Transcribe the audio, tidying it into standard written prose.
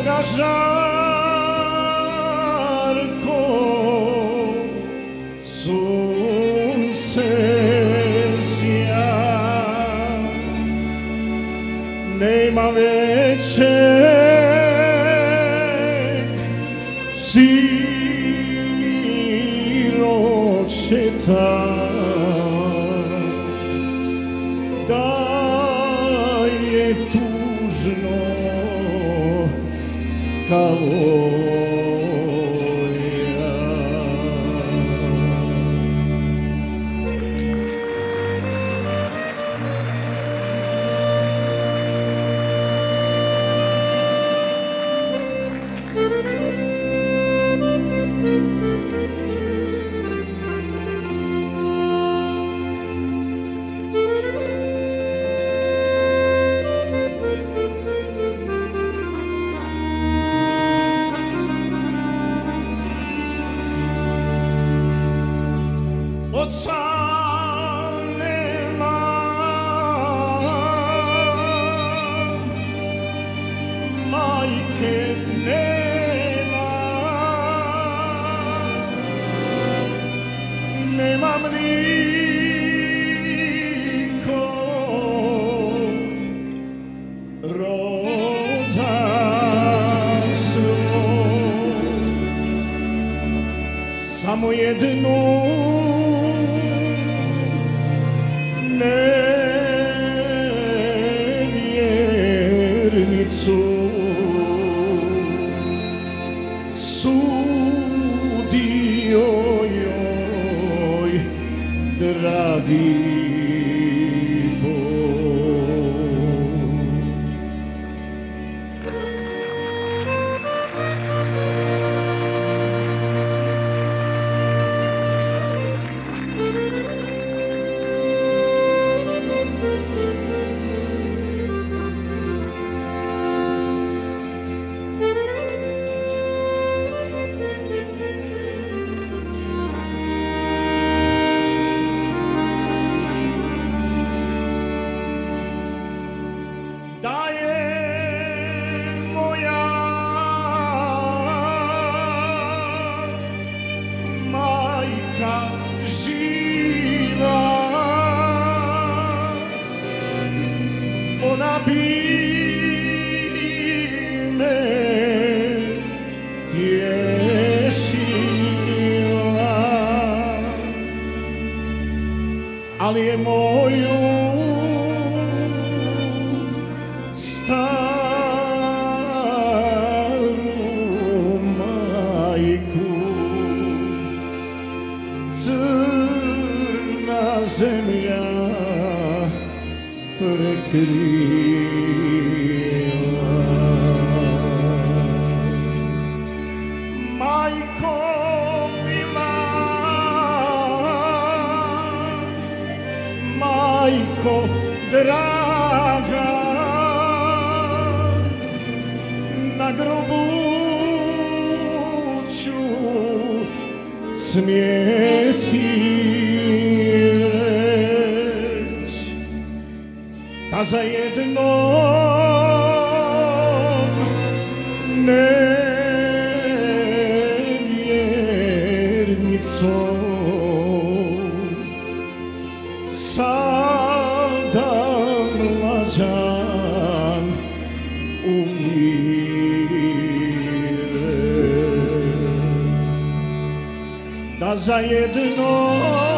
koga žarko sunce sja, nema većeg siročeta da je tužno kao ja. Oca nema, majke nema, nemam niko roda svoj, samo jednu nevjernicu sudio joj dragi da je moja majka živa, ona bi me tješila, ali je moju staru majku crna zemlja prekrila. Majko mila, majko draga, na grobu ću smjeti reć da za jednom nevjernicom sada mlađan umire, da za jednom